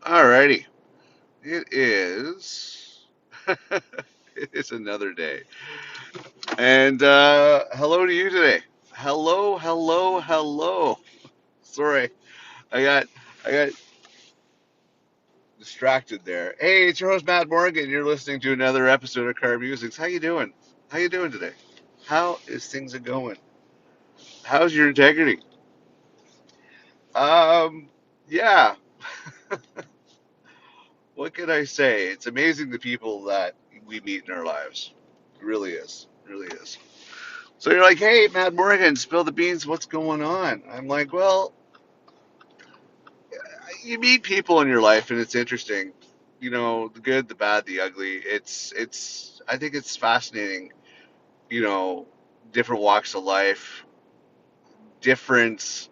Alrighty. It is. It is another day. And hello to you today. Hello, hello, hello. Sorry, I got I got distracted there. Hey, it's your host Matt Morgan. You're listening to another episode of Car Musings. How you doing? How you doing today? How is things a going? How's your integrity? Um, yeah. What can I say? It's amazing the people that we meet in our lives. It really is. It really is. So you're like, hey, Matt Morgan, spill the beans. What's going on? I'm like, well, you meet people in your life, and it's interesting. You know, the good, the bad, the ugly. It's. I think it's fascinating. You know, different walks of life, different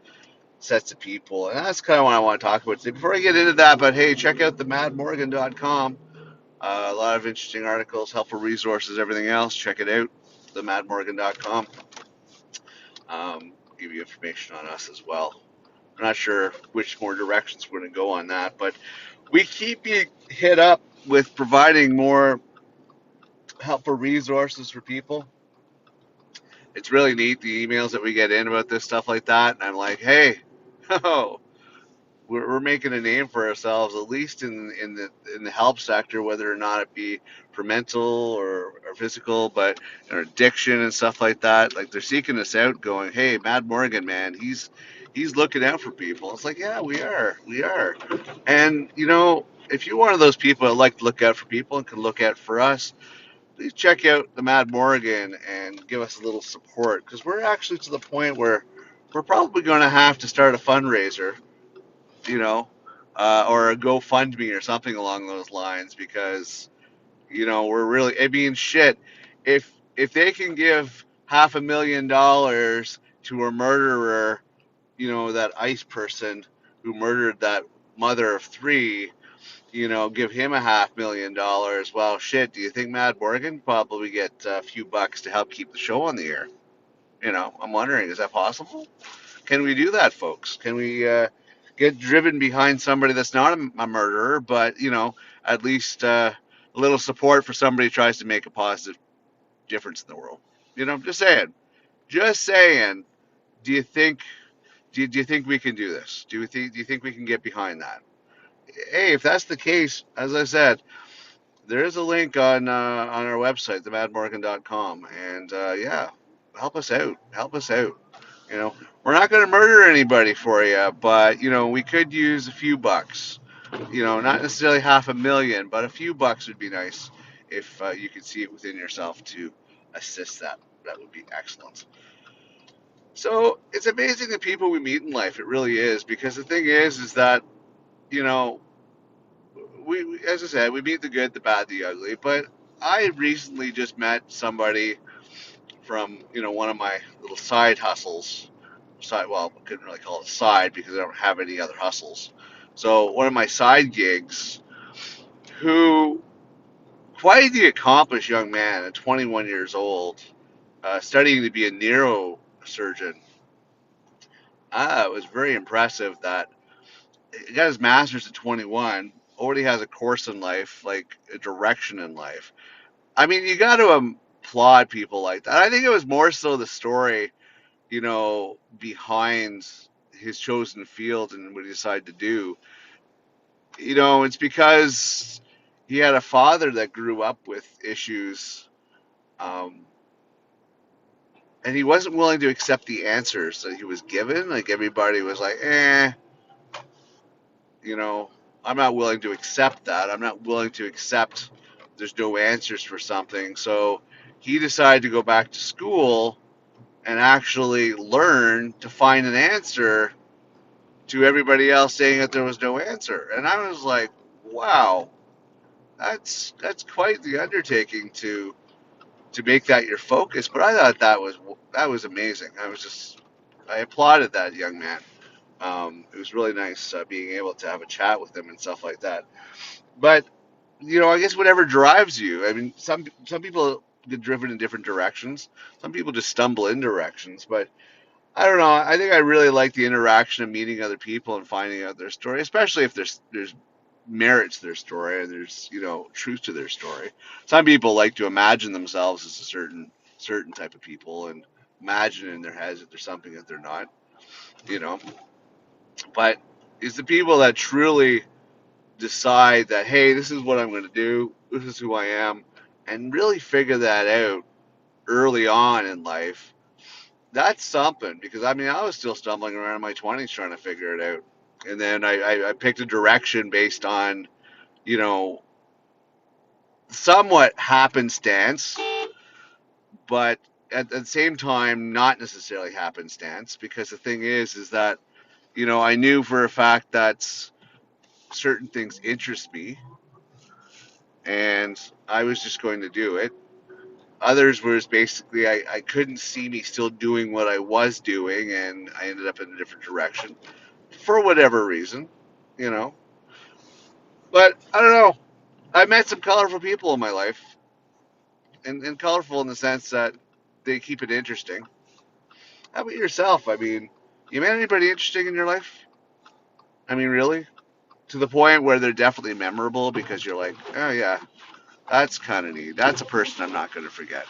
sets of people, and that's kind of what I want to talk about today. Before I get into that, but hey, check out the madmorgan.com. A lot of interesting articles, helpful resources, everything else. Check it out, themadmorgan.com. Give you information on us as well. I'm not sure which more directions we're going to go on that, but we keep being hit up with providing more helpful resources for people. It's really neat the emails that we get in about this stuff like that, and I'm like, hey, oh, we're making a name for ourselves, at least in the help sector, whether or not it be for mental or physical, but addiction and stuff like that. Like they're seeking us out, going, "Hey, Mad Morgan, man, he's looking out for people." It's like, yeah, we are, and if you're one of those people that like to look out for people and can look out for us, please check out the Mad Morgan and give us a little support because we're actually to the point where we're probably going to have to start a fundraiser, you know, or a GoFundMe or something along those lines because we're really. I mean, shit. If they can give $500,000 to a murderer, that ICE person who murdered that mother of three, give him $500,000. Well, shit. Do you think Mad Morgan probably get a few bucks to help keep the show on the air? I'm wondering, is that possible? Can we do that, folks? Can we get driven behind somebody that's not a murderer, but at least a little support for somebody who tries to make a positive difference in the world? Just saying. Just saying. Do you think? Do you think we can do this? Do you think we can get behind that? Hey, if that's the case, as I said, there is a link on our website, themadmorgan.com, and yeah, help us out. Help us out. You know, we're not going to murder anybody for you, but we could use a few bucks. Not necessarily 500,000, but a few bucks would be nice if you could see it within yourself to assist that. That would be excellent. So it's amazing the people we meet in life. It really is, because the thing is that you know, as I said, we meet the good, the bad, the ugly. But I recently just met somebody from one of my little side hustles. Well, I couldn't really call it a side because I don't have any other hustles. So one of my side gigs, who quite the accomplished young man at 21 years old, studying to be a neurosurgeon. It was very impressive that he got his master's at 21, already has a course in life, like a direction in life. I mean, you got to applaud people like that. I think it was more so the story, behind his chosen field and what he decided to do. It's because he had a father that grew up with issues, um, and he wasn't willing to accept the answers that he was given. Like everybody was like, you know, I'm not willing to accept that. I'm not willing to accept there's no answers for something. So he decided to go back to school and actually learn to find an answer to everybody else saying that there was no answer. And I was like, wow, that's quite the undertaking to make that your focus. But I thought that was amazing. I applauded that young man. It was really nice being able to have a chat with him and stuff like that. But I guess whatever drives you. I mean, some people get driven in different directions. Some people just stumble in directions. But I don't know. I think I really like the interaction of meeting other people and finding out their story, especially if there's merits their story and there's truth to their story. Some people like to imagine themselves as a certain type of people and imagine in their heads that they're something that they're not, you know. But it's the people that truly decide that, hey, this is what I'm going to do, this is who I am, and really figure that out early on in life. That's something, because I mean I was still stumbling around in my 20s trying to figure it out, and then I picked a direction based on you know somewhat happenstance, but at the same time, not necessarily happenstance, because the thing is that, I knew for a fact that certain things interest me, and I was just going to do it. Others was basically I couldn't see me still doing what I was doing, and I ended up in a different direction for whatever reason, you know. But I don't know. I met some colorful people in my life, and colorful in the sense that they keep it interesting. How about yourself? I mean, you met anybody interesting in your life? I mean, really? To the point where they're definitely memorable because you're like, oh yeah, that's kind of neat. That's a person I'm not going to forget.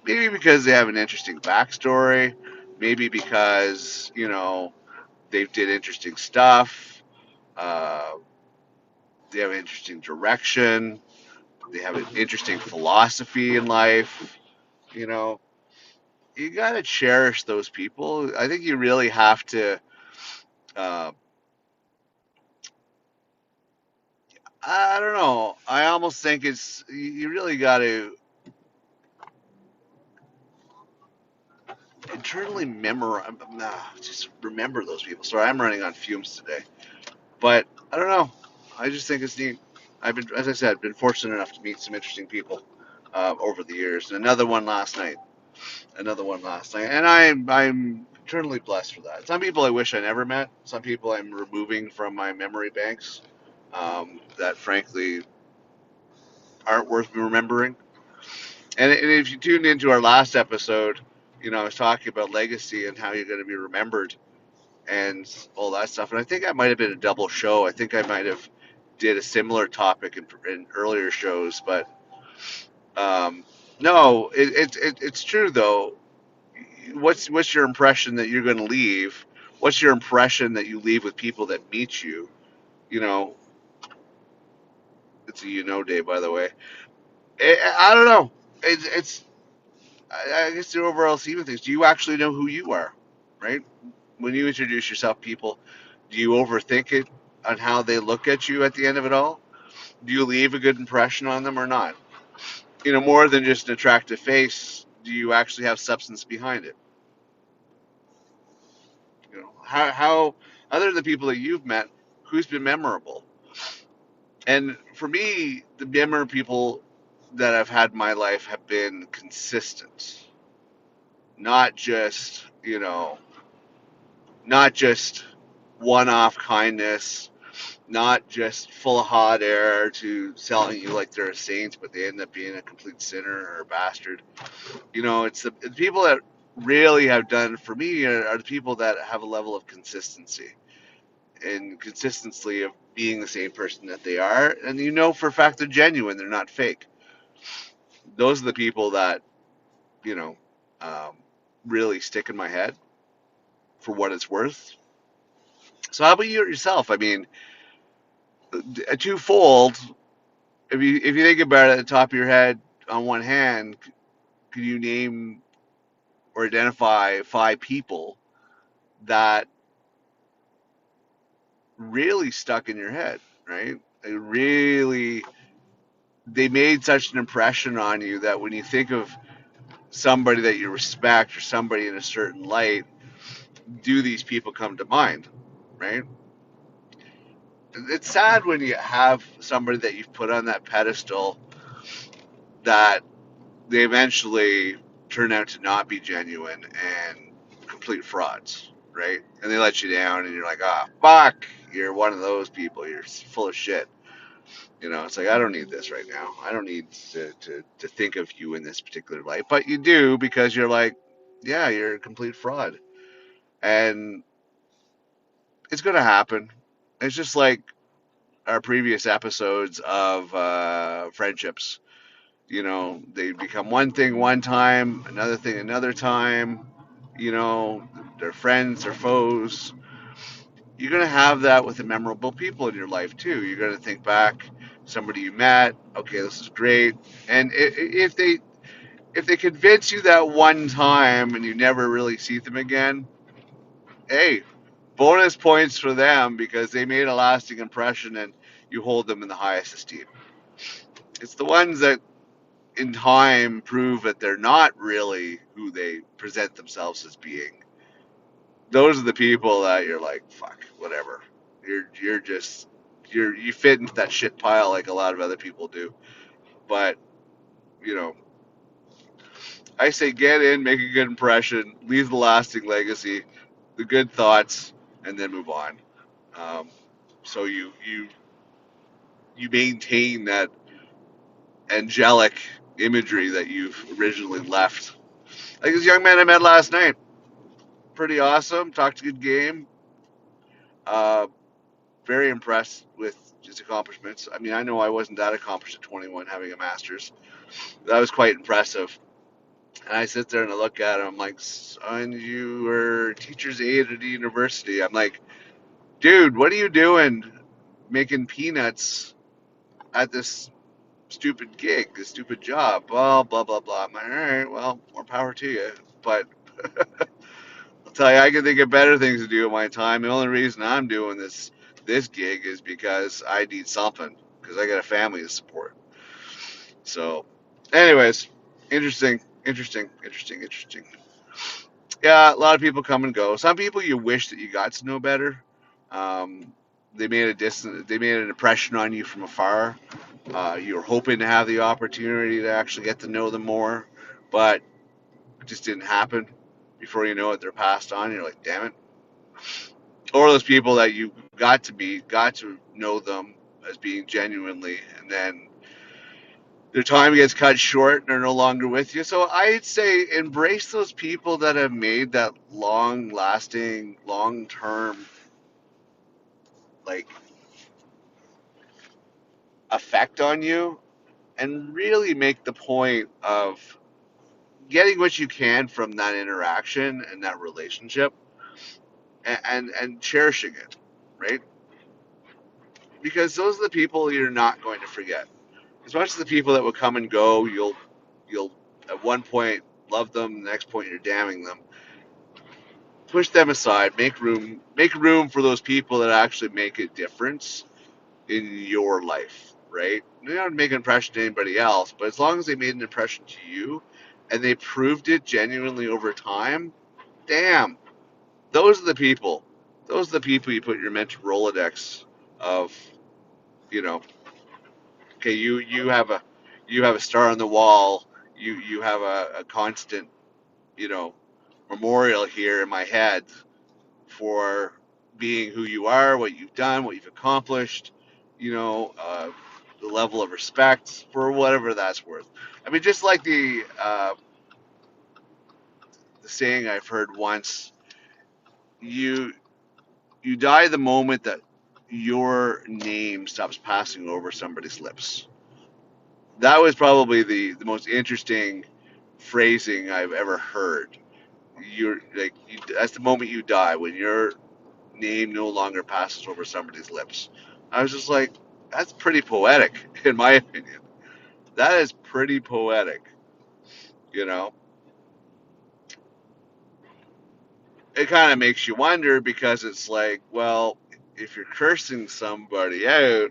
Maybe because they have an interesting backstory. Maybe because, they did interesting stuff. Uh, they have an interesting direction. They have an interesting philosophy in life. You know, you got to cherish those people. I think you really have to. Uh, I don't know. I almost think you really got to internally memorize, just remember those people. Sorry, I'm running on fumes today, but I don't know. I just think it's neat. I've been, as I said, been fortunate enough to meet some interesting people over the years. And another one last night. Another one last night, and I'm eternally blessed for that. Some people I wish I never met. Some people I'm removing from my memory banks that frankly aren't worth remembering. And if you tuned into our last episode, I was talking about legacy and how you're going to be remembered and all that stuff. And I think I might have been a double show. I think I might have did a similar topic in earlier shows, but no, it's true though. What's your impression that you're going to leave? What's your impression that you leave with people that meet you? You know, it's a day, by the way. I don't know. It's I guess the overall scheme of things. Do you actually know who you are, right? When you introduce yourself, people, do you overthink it on how they look at you at the end of it all? Do you leave a good impression on them or not? More than just an attractive face, do you actually have substance behind it? How other than the people that you've met, who's been memorable? And for me, the memorable people that I've had in my life have been consistent, not just not just one-off kindness, not just full of hot air to selling you like they're a saint, but they end up being a complete sinner or a bastard. It's the people that really have done for me are the people that have a level of consistency and consistency of being the same person that they are, and for a fact they're genuine, they're not fake. Those are the people that you know um, really stick in my head for what it's worth. So how about you yourself? I mean, a twofold. If you think about it at the top of your head, on one hand, could you name or identify 5 people that really stuck in your head, right? They made such an impression on you that when you think of somebody that you respect or somebody in a certain light, do these people come to mind, right? It's sad when you have somebody that you've put on that pedestal that they eventually turn out to not be genuine and complete frauds, right? And they let you down, and you're like, ah, fuck, you're one of those people. You're full of shit. It's like, I don't need this right now. I don't need to think of you in this particular light. But you do, because you're like, yeah, you're a complete fraud. And it's going to happen. It's just like our previous episodes of friendships. They become one thing one time, another thing another time. They're friends or foes. You're gonna have that with the memorable people in your life too. You're gonna think back, somebody you met. Okay, this is great. And if they convince you that one time and you never really see them again, hey, bonus points for them because they made a lasting impression and you hold them in the highest esteem. It's the ones that in time prove that they're not really who they present themselves as being. Those are the people that you're like, fuck, whatever. You're just you fit into that shit pile like a lot of other people do. But you know, I say get in, make a good impression, leave the lasting legacy, the good thoughts, and then move on. Um, so you maintain that angelic imagery that you've originally left. Like this young man I met last night, pretty awesome. Talked a good game. Uh, Very impressed with his accomplishments. I mean, I know I wasn't that accomplished at 21, having a master's. That was quite impressive. And I sit there and I look at him. I'm like, son, you were teacher's aide at a university. I'm like, dude, what are you doing making peanuts at this stupid gig, this stupid job? Well, blah, blah, blah. I'm like, all right, well, more power to you. But I'll tell you, I can think of better things to do with my time. The only reason I'm doing this gig is because I need something because I got a family to support. So, anyways, interesting, interesting, interesting, interesting. Yeah, a lot of people come and go. Some people you wish that you got to know better. Um, they made an impression on you from afar. You were hoping to have the opportunity to actually get to know them more, but it just didn't happen. Before you know it, they're passed on. You're like, damn it. Or those people that you got to know them as being genuinely, and then their time gets cut short and they're no longer with you. So I'd say embrace those people that have made that long lasting, long term, like, effect on you, and really make the point of getting what you can from that interaction and that relationship, and cherishing it, right? Because those are the people you're not going to forget. As much as the people that will come and go, you'll at one point love them, the next point you're damning them. Push them aside. Make room for those people that actually make a difference in your life, right? They don't make an impression to anybody else, but as long as they made an impression to you, and they proved it genuinely over time, damn, those are the people. Those are the people you put in your mental Rolodex of, you know, okay, you have a star on the wall. You have a constant, you know, memorial here in my head for being who you are, what you've done, what you've accomplished, the level of respect for whatever that's worth. I mean, just like the saying I've heard once, you you die the moment that your name stops passing over somebody's lips. That was probably the most interesting phrasing I've ever heard. That's the moment you die, when your name no longer passes over somebody's lips. I was just like, that's pretty poetic, in my opinion. That is pretty poetic. You know, it kind of makes you wonder because it's like, well, if you're cursing somebody out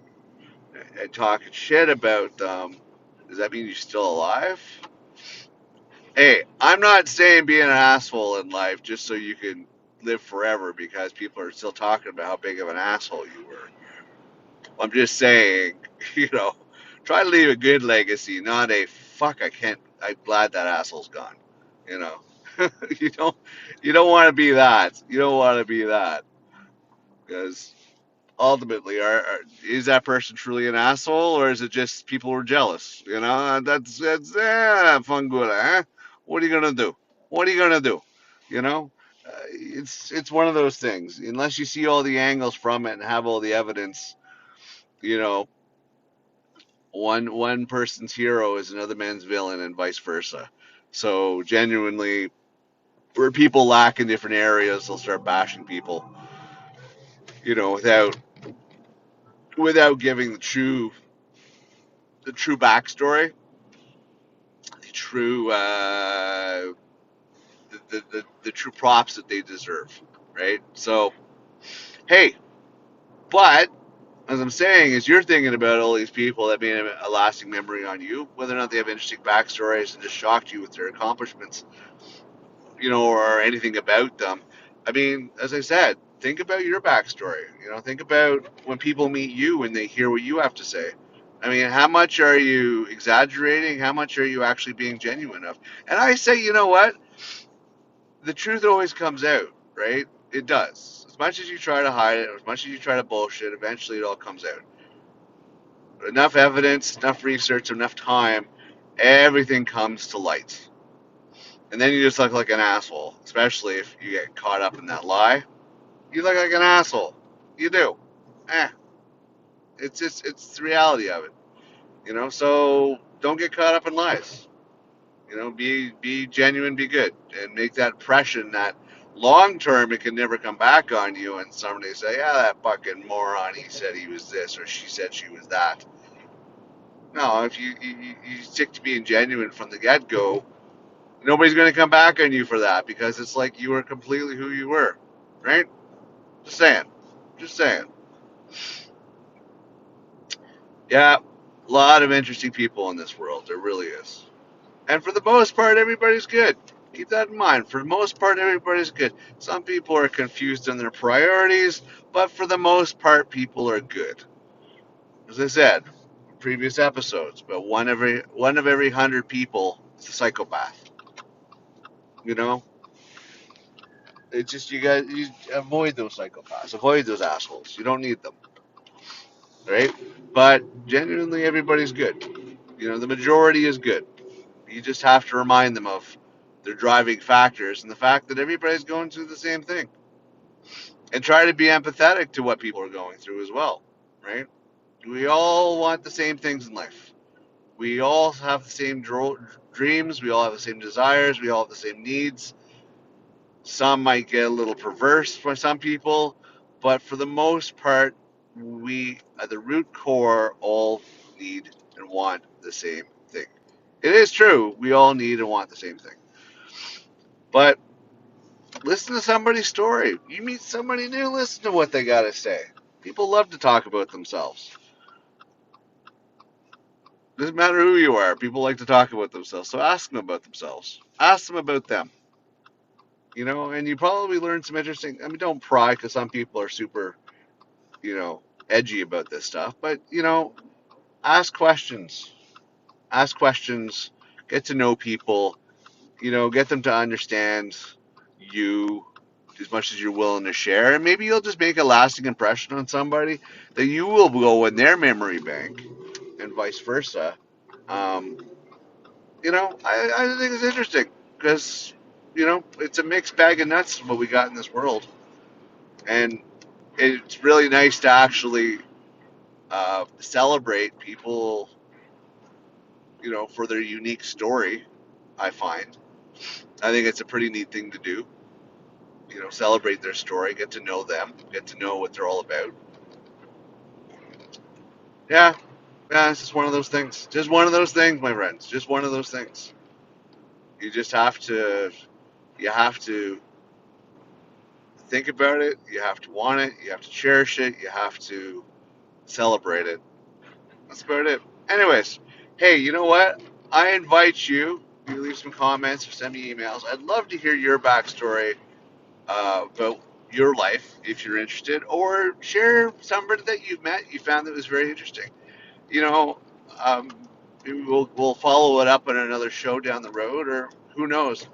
and talking shit about them, does that mean you're still alive? Hey, I'm not saying being an asshole in life just so you can live forever because people are still talking about how big of an asshole you were. I'm just saying, you know, try to leave a good legacy, not a fuck. I'm glad that asshole's gone. You know, you don't you don't want to be that. You don't want to be that because ultimately, is that person truly an asshole, or is it just people who are jealous? That's fangula, huh? What are you gonna do? What are you gonna do? You know, it's one of those things. Unless you see all the angles from it and have all the evidence, You know, one person's hero is another man's villain, and vice versa. So genuinely, where people lack in different areas, they'll start bashing people. Without giving the true backstory, the true the true props that they deserve, right? So hey, but as I'm saying, is you're thinking about all these people that made a lasting memory on you, whether or not they have interesting backstories and just shocked you with their accomplishments, or anything about them. I mean, as I said, think about your backstory. Think about when people meet you and they hear what you have to say. I mean, how much are you exaggerating? How much are you actually being genuine of? And I say, you know what? The truth always comes out, right? It does. As much as you try to hide it, as much as you try to bullshit, eventually it all comes out. Enough evidence, enough research, enough time, everything comes to light. And then you just look like an asshole, especially if you get caught up in that lie. You look like an asshole. You do. Eh. It's the reality of it. So don't get caught up in lies. Be genuine, be good, and make that impression that long term it can never come back on you and somebody say, yeah, that fucking moron, he said he was this or she said she was that. No, if you stick to being genuine from the get go, nobody's going to come back on you for that because it's like you were completely who you were, right? Just saying. Just saying. Yeah, a lot of interesting people in this world. There really is. And for the most part, everybody's good. Keep that in mind. For the most part, everybody's good. Some people are confused on their priorities, but for the most part, people are good. As I said in previous episodes, but one of every 100 people is a psychopath. You know, it's just you avoid those psychopaths, avoid those assholes. You don't need them, right? But genuinely, everybody's good. The majority is good. You just have to remind them of their driving factors and the fact that everybody's going through the same thing, and try to be empathetic to what people are going through as well, right? We all want the same things in life. We all have the same dreams. We all have the same desires. We all have the same needs. Some might get a little perverse for some people, but for the most part, we at the root core all need and want the same thing. It is true, we all need and want the same thing. But listen to somebody's story. You meet somebody new, listen to what they got to say. People love to talk about themselves. Doesn't matter who you are, people like to talk about themselves. So ask them about themselves. Ask them about them. And you probably learn some interesting. I mean, don't pry because some people are super, edgy about this stuff. But ask questions. Ask questions. Get to know people. Get them to understand you as much as you're willing to share, and maybe you'll just make a lasting impression on somebody that you will go in their memory bank, and vice versa. Um, I think it's interesting because it's a mixed bag of nuts what we got in this world, and it's really nice to actually celebrate people, for their unique story. I find I think it's a pretty neat thing to do. Celebrate their story, get to know them, get to know what they're all about. Yeah, yeah, it's just one of those things. Just one of those things, my friends. Just one of those things. You just you have to think about it. You have to want it. You have to cherish it. You have to celebrate it. That's about it. Anyways, hey, you know what? I invite you. You leave some comments or send me emails. I'd love to hear your backstory about your life if you're interested, or share somebody that you've met you found that was very interesting. You know, um, maybe we'll follow it up on another show down the road, or who knows?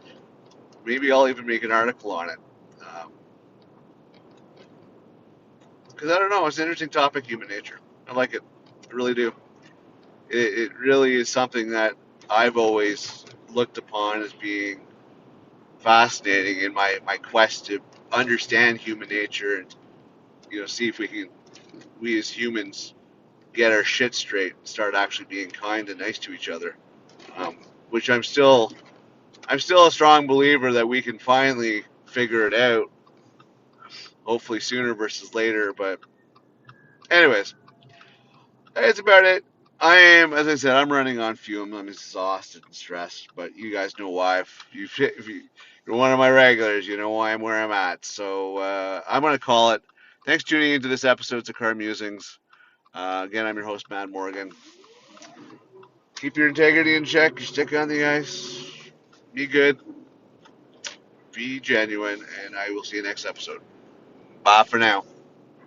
Maybe I'll even make an article on it. Because I don't know, it's an interesting topic, human nature. I like it. I really do. It really is something that I've always looked upon as being fascinating in my quest to understand human nature and see if we as humans get our shit straight and start actually being kind and nice to each other. Um, which I'm still a strong believer that we can finally figure it out. Hopefully sooner versus later. But anyways, that's about it. As I said, I'm running on fumes. I'm exhausted and stressed, but you guys know why. You're one of my regulars, you know why I'm where I'm at. So I'm going to call it. Thanks for tuning into this episode of Car Musings. Again, I'm your host, Matt Morgan. Keep your integrity in check. Your stick on the ice. Be good. Be genuine, and I will see you next episode. Bye for now.